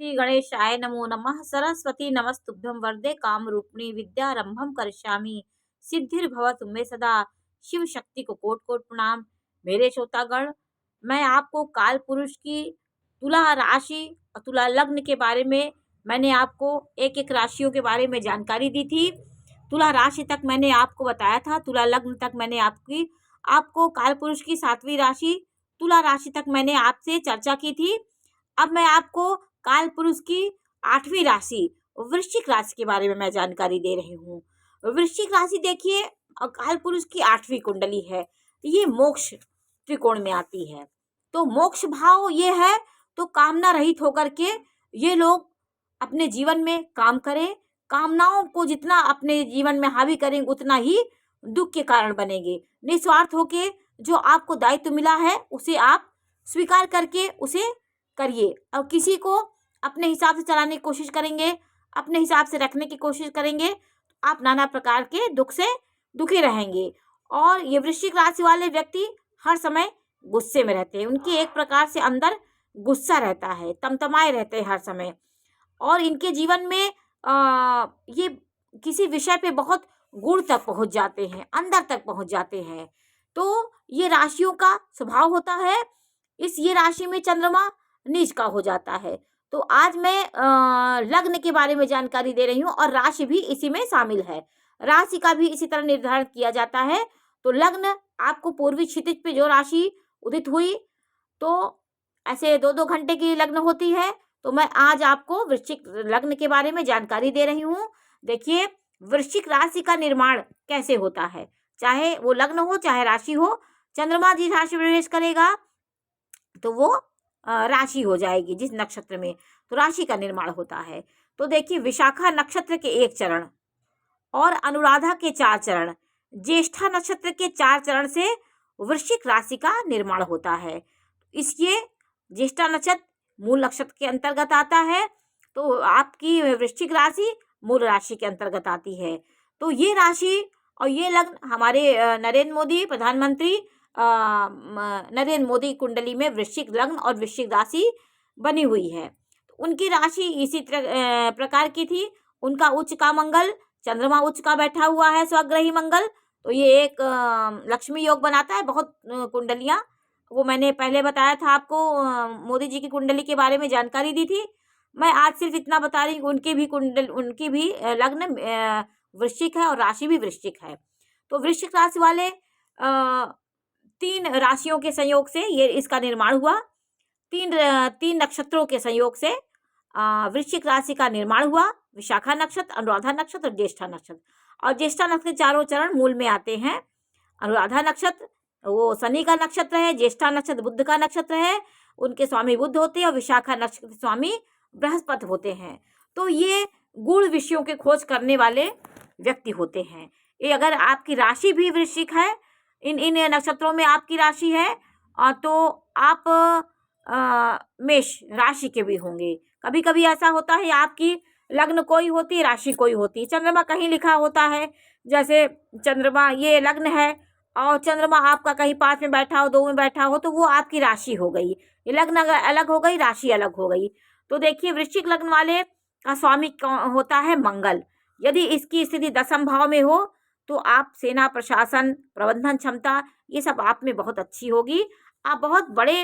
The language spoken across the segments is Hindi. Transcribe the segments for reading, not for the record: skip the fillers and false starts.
श्री गणेशाय नमो नमः। सरस्वती नमस्तुभ्यं वरदे कामरूपिणी विद्यारंभम करिष्यामि। सिद्धिर्भवतु मे सदा। शिव शक्ति को कोट कोट प्रणाम। मेरे श्रोतागण, मैं आपको काल पुरुष की तुला राशि और तुला लग्न के बारे में मैंने आपको एक एक राशियों के बारे में जानकारी दी थी। तुला राशि तक मैंने आपको बताया था, तुला लग्न तक मैंने आपको काल पुरुष की 7वीं राशि तुला राशि तक मैंने आपसे चर्चा की थी। अब मैं आपको काल पुरुष की 8वीं राशि वृश्चिक राशि के बारे में मैं जानकारी दे रही हूँ। वृश्चिक राशि देखिए, काल पुरुष की 8वीं कुंडली है। ये मोक्ष त्रिकोण में आती है। तो मोक्ष भाव ये है, तो कामना रहित होकर के ये लोग अपने जीवन में काम करें। कामनाओं को जितना अपने जीवन में हावी करेंगे उतना ही दुख के कारण बनेंगे। निस्वार्थ होके जो आपको दायित्व मिला है उसे आप स्वीकार करके उसे करिए, और किसी को अपने हिसाब से चलाने की कोशिश करेंगे, अपने हिसाब से रखने की कोशिश करेंगे, आप नाना प्रकार के दुख से दुखी रहेंगे। और ये वृश्चिक राशि वाले व्यक्ति हर समय गुस्से में रहते हैं। उनकी एक प्रकार से अंदर गुस्सा रहता है, तमतमाए रहते हैं हर समय। और इनके जीवन में ये किसी विषय पे बहुत गुण तक पहुंच जाते हैं, अंदर तक पहुंच जाते हैं। तो ये राशियों का स्वभाव होता है। ये राशि में चंद्रमा नीच का हो जाता है। तो आज मैं लग्न के बारे में जानकारी दे रही हूँ, और राशि भी इसी में शामिल है। राशि का भी इसी तरह निर्धारण किया जाता है। तो लग्न आपको पूर्वी क्षितिज पे जो राशि उदित हुई, तो ऐसे 2-2 घंटे की लग्न होती है। तो मैं आज आपको वृश्चिक लग्न के बारे में जानकारी दे रही हूँ। देखिए, वृश्चिक राशि का निर्माण कैसे होता है, चाहे वो लग्न हो चाहे राशि हो। चंद्रमा जिस राशि में प्रवेश करेगा तो वो राशि हो जाएगी जिस नक्षत्र में, तो राशि का निर्माण होता है। तो देखिए, विशाखा नक्षत्र के 1 चरण और अनुराधा के 4 चरण, ज्येष्ठा नक्षत्र के 4 चरण से वृश्चिक राशि का निर्माण होता है। इसलिए ज्येष्ठा नक्षत्र मूल नक्षत्र के अंतर्गत आता है, तो आपकी वृश्चिक राशि मूल राशि के अंतर्गत आती है। तो ये राशि और ये लग्न हमारे नरेंद्र मोदी प्रधानमंत्री नरेंद्र मोदी कुंडली में वृश्चिक लग्न और वृश्चिक राशि बनी हुई है। उनकी राशि इसी प्रकार की थी। उनका उच्च का मंगल, चंद्रमा उच्च का बैठा हुआ है, स्वग्रही मंगल। तो ये एक लक्ष्मी योग बनाता है। बहुत कुंडलियाँ, वो मैंने पहले बताया था आपको, मोदी जी की कुंडली के बारे में जानकारी दी थी। मैं आज सिर्फ इतना बता रही हूँ, उनकी भी लग्न वृश्चिक है और राशि भी वृश्चिक है। तो वृश्चिक राशि वाले 3 राशियों के संयोग से ये इसका निर्माण हुआ। 3 नक्षत्रों के संयोग से वृश्चिक राशि का निर्माण हुआ। विशाखा नक्षत्र, अनुराधा नक्षत्र और ज्येष्ठा नक्षत्र। और ज्येष्ठा नक्षत्र के चारों चरण मूल में आते हैं। अनुराधा नक्षत्र वो शनि का नक्षत्र है, ज्येष्ठा नक्षत्र बुध का नक्षत्र है, उनके स्वामी बुध होते हैं, और विशाखा नक्षत्र स्वामी बृहस्पति होते हैं। तो ये गूढ़ विषयों के खोज करने वाले व्यक्ति होते हैं। ये अगर आपकी राशि भी वृश्चिक है, इन नक्षत्रों में आपकी राशि है, तो आप मेष राशि के भी होंगे। कभी कभी ऐसा होता है आपकी लग्न कोई होती है, राशि कोई होती है, चंद्रमा कहीं लिखा होता है। जैसे चंद्रमा ये लग्न है और चंद्रमा आपका कहीं 5 में बैठा हो, 2 में बैठा हो, तो वो आपकी राशि हो गई। ये लग्न अलग हो गई, राशि अलग हो गई। तो देखिए, वृश्चिक लग्न वाले का स्वामी होता है मंगल। यदि इसकी स्थिति 10वें भाव में हो तो आप सेना, प्रशासन, प्रबंधन क्षमता ये सब आप में बहुत अच्छी होगी। आप बहुत बड़े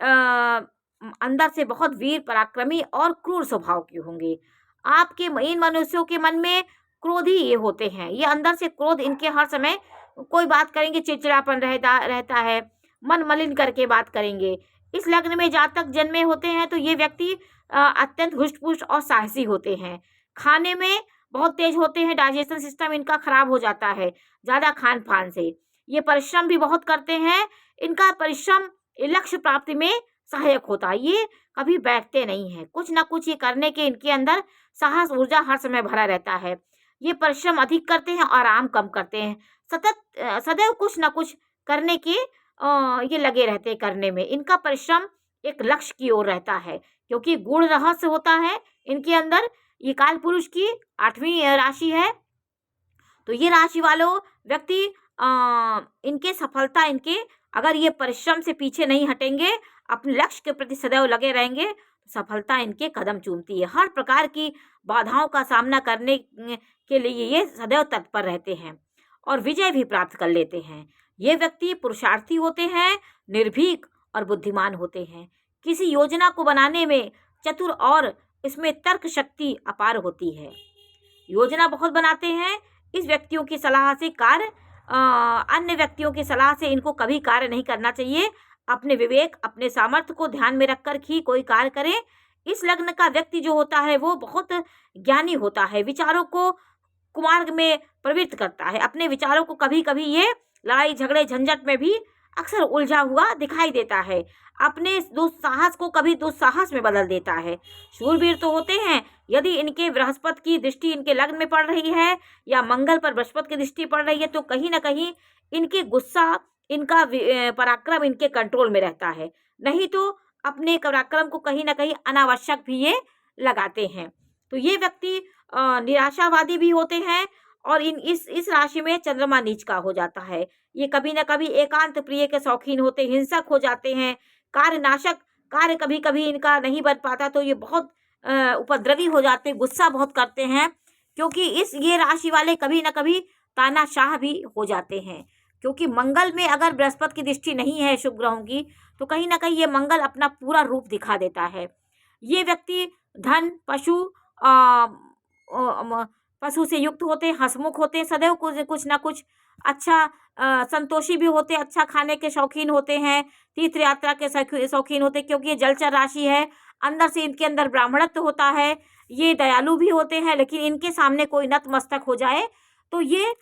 अंदर से बहुत वीर, पराक्रमी और क्रूर स्वभाव के होंगे। आपके इन मनुष्यों के मन में क्रोध ही ये होते हैं। ये अंदर से क्रोध इनके हर समय, कोई बात करेंगे चिड़चिड़ापन रहता है, मन मलिन करके बात करेंगे। इस लग्न में जातक जन्मे होते हैं तो ये व्यक्ति अत्यंत हुष्ट-पुष्ट और साहसी होते हैं। खाने में बहुत तेज होते हैं, डाइजेशन सिस्टम इनका खराब हो जाता है ज़्यादा खान पान से। ये परिश्रम भी बहुत करते हैं। इनका परिश्रम लक्ष्य प्राप्ति में सहायक होता है। ये कभी बैठते नहीं हैं, कुछ ना कुछ ये करने के इनके अंदर साहस, ऊर्जा हर समय भरा रहता है। ये परिश्रम अधिक करते हैं, आराम कम करते हैं। सदैव कुछ ना कुछ करने के ये लगे रहते हैं करने में। इनका परिश्रम एक लक्ष्य की ओर रहता है, क्योंकि गूढ़ रहस्य होता है इनके अंदर। ये काल पुरुष की 8वीं राशि है। तो ये राशि वालों व्यक्ति इनके सफलता, इनके अगर ये परिश्रम से पीछे नहीं हटेंगे, अपने लक्ष्य के प्रति सदैव लगे रहेंगे तो सफलता इनके कदम चूमती है। हर प्रकार की बाधाओं का सामना करने के लिए ये सदैव तत्पर रहते हैं और विजय भी प्राप्त कर लेते हैं। ये व्यक्ति पुरुषार्थी होते हैं, निर्भीक और बुद्धिमान होते हैं। किसी योजना को बनाने में चतुर और इसमें तर्क शक्ति अपार होती है। योजना बहुत बनाते हैं। इस व्यक्तियों की सलाह से कार्य अन्य व्यक्तियों की सलाह से इनको कभी कार्य नहीं करना चाहिए। अपने विवेक, अपने सामर्थ्य को ध्यान में रखकर ही कोई कार्य करें। इस लग्न का व्यक्ति जो होता है वो बहुत ज्ञानी होता है, विचारों को कुमार्ग में प्रवृत्त करता है। अपने विचारों को कभी कभी ये लड़ाई झगड़े झंझट में भी अक्सर उलझा हुआ दिखाई देता है। अपने दुस्साहस को कभी दुस्साहस में बदल देता है। शूरवीर तो होते हैं। यदि इनके बृहस्पति की दृष्टि इनके लग्न में पड़ रही है या मंगल पर बृहस्पति की दृष्टि पड़ रही है तो कहीं ना कहीं इनके गुस्सा, इनका पराक्रम इनके कंट्रोल में रहता है। नहीं तो अपने पराक्रम को कहीं ना कहीं अनावश्यक भी ये लगाते हैं। तो ये व्यक्ति निराशावादी भी होते हैं और इस राशि में चंद्रमा नीच का हो जाता है। ये कभी ना कभी एकांत प्रिय के शौकीन होते, हिंसक हो जाते हैं, कार्यनाशक कार्य कभी कभी इनका नहीं बन पाता तो ये बहुत उपद्रवी हो जाते, गुस्सा बहुत करते हैं। क्योंकि ये राशि वाले कभी ना कभी तानाशाह भी हो जाते हैं। क्योंकि मंगल में अगर बृहस्पति की दृष्टि नहीं है शुभ ग्रहों की तो कहीं ना कहीं ये मंगल अपना पूरा रूप दिखा देता है। ये व्यक्ति धन, पशु से युक्त होते हैं, हंसमुख होते हैं, सदैव कुछ ना कुछ अच्छा संतोषी भी होते हैं, अच्छा खाने के शौकीन होते हैं, तीर्थ यात्रा के शौकीन होते हैं। क्योंकि ये जलचर राशि है, अंदर से इनके अंदर ब्राह्मणत्व होता है। ये दयालु भी होते हैं, लेकिन इनके सामने कोई नतमस्तक हो जाए तो ये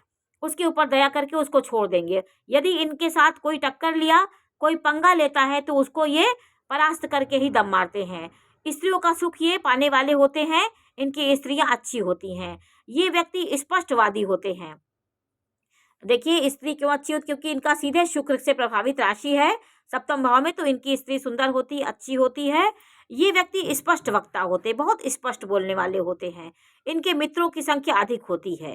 उसके ऊपर दया करके उसको छोड़ देंगे। यदि इनके साथ कोई टक्कर लिया, कोई पंगा लेता है तो उसको ये परास्त करके ही दम मारते हैं। स्त्रियों का सुख ये पाने वाले होते हैं, इनकी स्त्रियां अच्छी होती हैं। ये व्यक्ति स्पष्टवादी होते हैं। देखिए स्त्री क्यों अच्छी होती, क्योंकि इनका सीधे शुक्र से प्रभावित राशि है सप्तम भाव में, तो इनकी स्त्री सुंदर होती, अच्छी होती है। ये व्यक्ति स्पष्ट वक्ता होते, बहुत स्पष्ट बोलने वाले होते हैं। इनके मित्रों की संख्या अधिक होती है,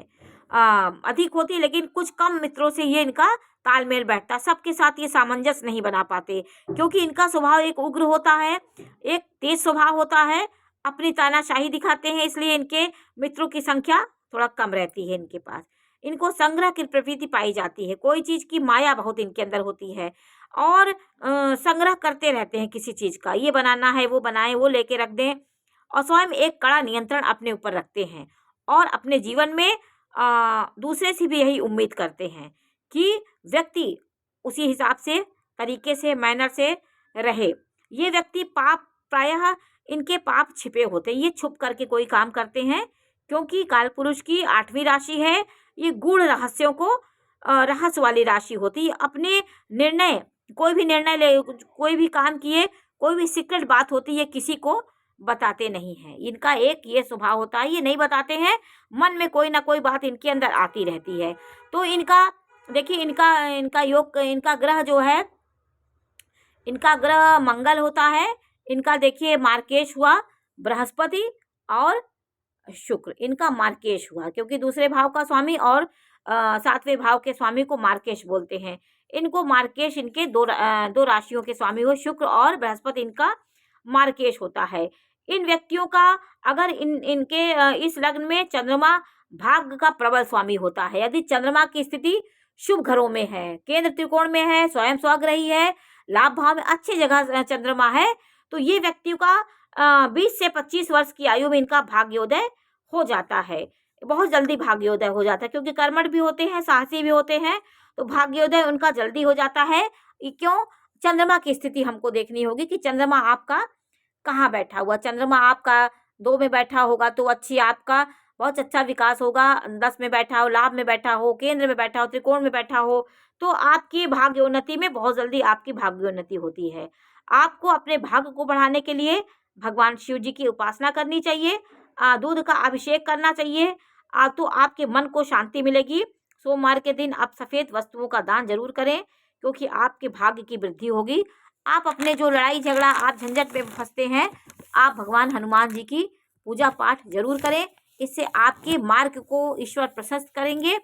लेकिन कुछ कम मित्रों से ये इनका तालमेल बैठता, सबके साथ ये सामंजस्य नहीं बना पाते। क्योंकि इनका स्वभाव एक उग्र होता है, एक तेज स्वभाव होता है, अपनी तानाशाही दिखाते हैं, इसलिए इनके मित्रों की संख्या थोड़ा कम रहती है इनके पास। इनको संग्रह की प्रवृत्ति पाई जाती है, कोई चीज़ की माया बहुत इनके अंदर होती है और संग्रह करते रहते हैं किसी चीज़ का, ये बनाना है वो बनाएं, वो लेके रख दें और स्वयं एक कड़ा नियंत्रण अपने ऊपर रखते हैं और अपने जीवन में दूसरे से भी यही उम्मीद करते हैं कि व्यक्ति उसी हिसाब से तरीके से मैनर से रहे। ये व्यक्ति पाप, प्रायः इनके पाप छिपे होते हैं, ये छुप करके कोई काम करते हैं। क्योंकि कालपुरुष की 8वीं राशि है, ये गूढ़ रहस्यों को रहस्य वाली राशि होती है। अपने निर्णय, कोई भी निर्णय ले, कोई भी काम किए, कोई भी सीक्रेट बात होती है किसी को बताते नहीं हैं। इनका एक ये स्वभाव होता है, ये नहीं बताते हैं, मन में कोई ना कोई बात इनके अंदर आती रहती है। तो इनका देखिए इनका योग, इनका ग्रह जो है, इनका ग्रह मंगल होता है। इनका देखिए मार्केश हुआ बृहस्पति और शुक्र, इनका मार्केश हुआ, क्योंकि दूसरे भाव का स्वामी और 7वें भाव के स्वामी को मार्केश बोलते हैं। इनको मार्केश, इनके दो राशियों के स्वामी हो शुक्र और बृहस्पति, इनका मार्केश होता है। इन व्यक्तियों का अगर इनके इस लग्न में चंद्रमा भाग्य का प्रबल स्वामी होता है। यदि चंद्रमा की स्थिति शुभ घरों में है, केंद्र त्रिकोण में है, स्वयं स्वग्रही है, लाभ भाव में अच्छी जगह चंद्रमा है, तो ये व्यक्तियों का 20 से 25 वर्ष की आयु में इनका भाग्योदय हो जाता है। बहुत जल्दी भाग्योदय हो जाता है, क्योंकि कर्मठ भी होते हैं, साहसी भी होते हैं, तो भाग्योदय उनका जल्दी हो जाता है। क्यों? चंद्रमा की स्थिति हमको देखनी होगी कि चंद्रमा आपका कहाँ बैठा हुआ। चंद्रमा आपका 2 में बैठा होगा तो अच्छी, आपका बहुत अच्छा विकास होगा। 10 में बैठा हो, लाभ में बैठा हो, केंद्र में बैठा हो, त्रिकोण में बैठा हो, तो आपकी भाग्योन्नति में बहुत जल्दी आपकी भाग्योन्नति होती है। आपको अपने भाग्य को बढ़ाने के लिए भगवान शिव जी की उपासना करनी चाहिए, दूध का अभिषेक करना चाहिए, तो आपके मन को शांति मिलेगी। सोमवार के दिन आप सफ़ेद वस्तुओं का दान जरूर करें, क्योंकि आपके भाग्य की वृद्धि होगी। आप अपने जो लड़ाई झगड़ा, आप झंझट में फंसते हैं, आप भगवान हनुमान जी की पूजा पाठ जरूर करें। इससे आपके मार्ग को ईश्वर प्रशस्त करेंगे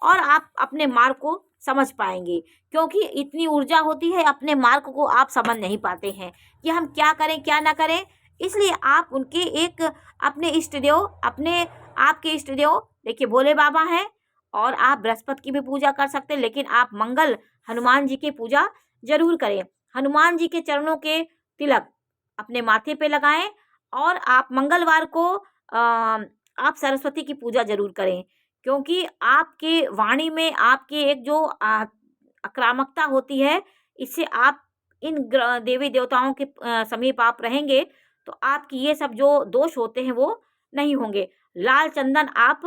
और आप अपने मार्ग को समझ पाएंगे, क्योंकि इतनी ऊर्जा होती है, अपने मार्ग को आप समझ नहीं पाते हैं कि हम क्या करें क्या ना करें। इसलिए आप उनके एक अपने इष्ट देव, अपने आपके इष्ट देव देखिए भोले बाबा हैं, और आप बृहस्पति की भी पूजा कर सकते हैं, लेकिन आप मंगल हनुमान जी की पूजा जरूर करें। हनुमान जी के चरणों के तिलक अपने माथे पे लगाएं, और आप मंगलवार को आप सरस्वती की पूजा जरूर करें, क्योंकि आपके वाणी में आपके एक जो आक्रामकता होती है, इससे आप इन देवी देवताओं के समीप आप रहेंगे तो आपकी ये सब जो दोष होते हैं वो नहीं होंगे। लाल चंदन आप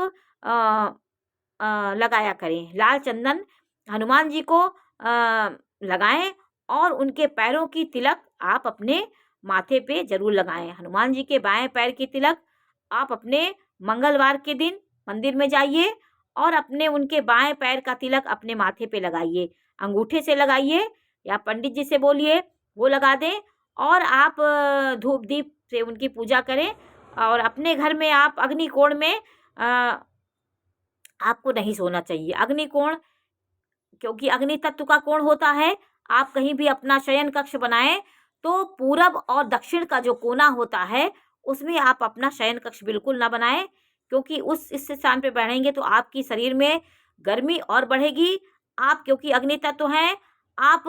लगाया करें, लाल चंदन हनुमान जी को लगाएं, और उनके पैरों की तिलक आप अपने माथे पे जरूर लगाएं। हनुमान जी के बाएं पैर की तिलक आप अपने मंगलवार के दिन मंदिर में जाइए और अपने उनके बाएं पैर का तिलक अपने माथे पे लगाइए, अंगूठे से लगाइए या पंडित जी से बोलिए वो लगा दें, और आप धूप दीप से उनकी पूजा करें। और अपने घर में आप अग्निकोण में आपको नहीं सोना चाहिए। अग्निकोण, क्योंकि अग्नि तत्व का कोण होता है, आप कहीं भी अपना शयन कक्ष बनाएं तो पूरब और दक्षिण का जो कोना होता है उसमें आप अपना शयन कक्ष बिल्कुल ना बनाएं, क्योंकि इस स्थान पे बैठेंगे तो आपकी शरीर में गर्मी और बढ़ेगी। आप क्योंकि अग्नि तत्व हैं, आप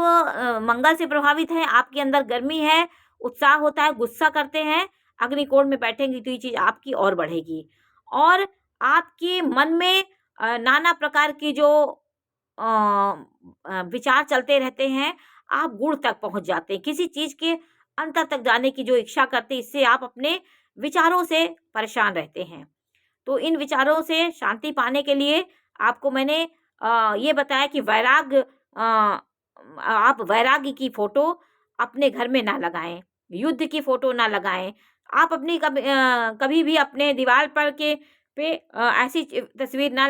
मंगल से प्रभावित हैं, आपके अंदर गर्मी है, उत्साह होता है, गुस्सा करते हैं, अग्निकोण में बैठेंगी तो ये चीज़ आपकी और बढ़ेगी। और आपके मन में नाना प्रकार की जो विचार चलते रहते हैं, आप गुण तक पहुंच जाते हैं, किसी चीज़ के अंतर तक जाने की जो इच्छा करते हैं, इससे आप अपने विचारों से परेशान रहते हैं। तो इन विचारों से शांति पाने के लिए आपको मैंने ये बताया कि आप वैराग्य की फोटो अपने घर में ना लगाएं, युद्ध की फोटो ना लगाएं। आप अपनी कभी भी अपने दीवार पर पे ऐसी तस्वीर ना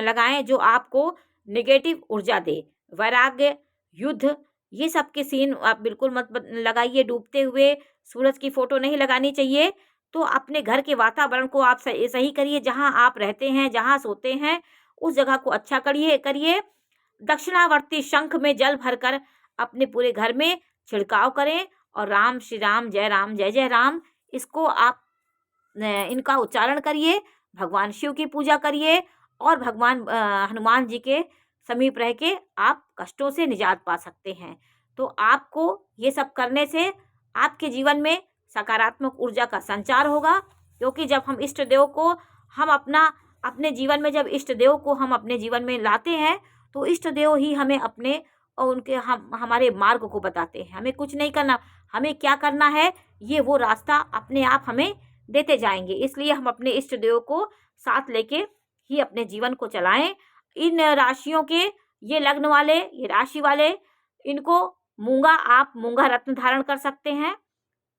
लगाएं जो आपको नेगेटिव ऊर्जा दे। वैराग्य, युद्ध, ये सब के सीन आप बिल्कुल मत लगाइए। डूबते हुए सूरज की फोटो नहीं लगानी चाहिए। तो अपने घर के वातावरण को आप सही करिए, जहाँ आप रहते हैं, जहाँ सोते हैं, उस जगह को अच्छा करिए। दक्षिणावर्ती शंख में जल भरकर अपने पूरे घर में छिड़काव करें, और राम श्री राम, जय जय राम, इसको आप इनका उच्चारण करिए। भगवान शिव की पूजा करिए, और भगवान हनुमान जी के समीप रह के आप कष्टों से निजात पा सकते हैं। तो आपको ये सब करने से आपके जीवन में सकारात्मक ऊर्जा का संचार होगा, क्योंकि जब हम इष्ट देव को हम अपने जीवन में जब इष्ट देव को हम अपने जीवन में लाते हैं तो इष्ट देव ही हमें अपने और उनके हमारे मार्ग को बताते हैं। हमें कुछ नहीं करना, हमें क्या करना है ये वो रास्ता अपने आप हमें देते जाएंगे। इसलिए हम अपने इष्ट देव को साथ लेके ही अपने जीवन को चलाएं। इन राशियों के ये लग्न वाले, ये राशि वाले, इनको आप मूंगा रत्न धारण कर सकते हैं।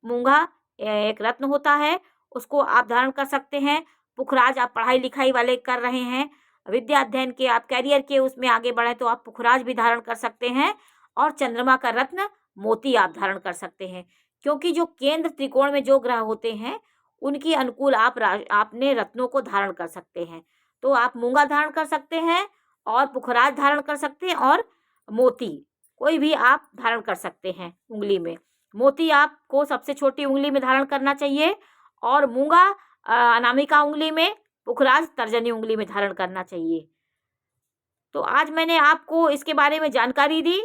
मूंगा एक रत्न होता है, उसको आप धारण कर सकते हैं। पुखराज, आप पढ़ाई लिखाई वाले कर रहे हैं, विद्या अध्ययन के, आप कैरियर के उसमें आगे बढ़े तो आप पुखराज भी धारण कर सकते हैं। और चंद्रमा का रत्न मोती आप धारण कर सकते हैं, क्योंकि जो केंद्र त्रिकोण में जो ग्रह होते हैं उनकी अनुकूल आपने रत्नों को धारण कर सकते हैं। तो आप मूंगा धारण कर सकते हैं, और पुखराज धारण कर सकते हैं, और मोती कोई भी आप धारण कर सकते हैं उंगली में। मोती आपको सबसे छोटी उंगली में धारण करना चाहिए, और मूंगा अनामिका उंगली में, पुखराज तर्जनी उंगली में धारण करना चाहिए। तो आज मैंने आपको इसके बारे में जानकारी दी।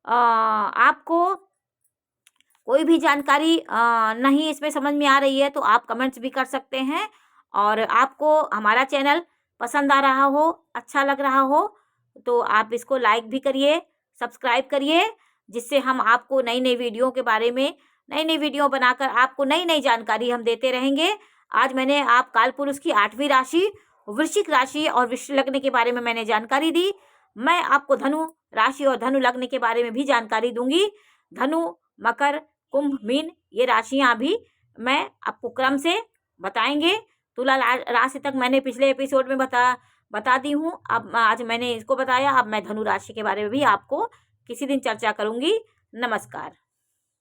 आपको कोई भी जानकारी नहीं इसमें समझ में आ रही है तो आप कमेंट्स भी कर सकते हैं। और आपको हमारा चैनल पसंद आ रहा हो, अच्छा लग रहा हो, तो आप इसको लाइक भी करिए, सब्सक्राइब करिए, जिससे हम आपको नई नई वीडियो के बारे में नई नई वीडियो बनाकर आपको नई नई जानकारी हम देते रहेंगे। आज मैंने आप कालपुरुष की 8वीं राशि वृश्चिक राशि और वृश्चिक लग्न के बारे में मैंने जानकारी दी। मैं आपको धनु राशि और धनु लग्न के बारे में भी जानकारी दूंगी। धनु, मकर, कुंभ, मीन, ये राशियां भी मैं आपको क्रम से बताएंगे। तुला राशि तक मैंने पिछले एपिसोड में बता दी हूँ। अब आज मैंने इसको बताया, अब मैं धनु राशि के बारे में भी आपको किसी दिन चर्चा करूंगी। नमस्कार।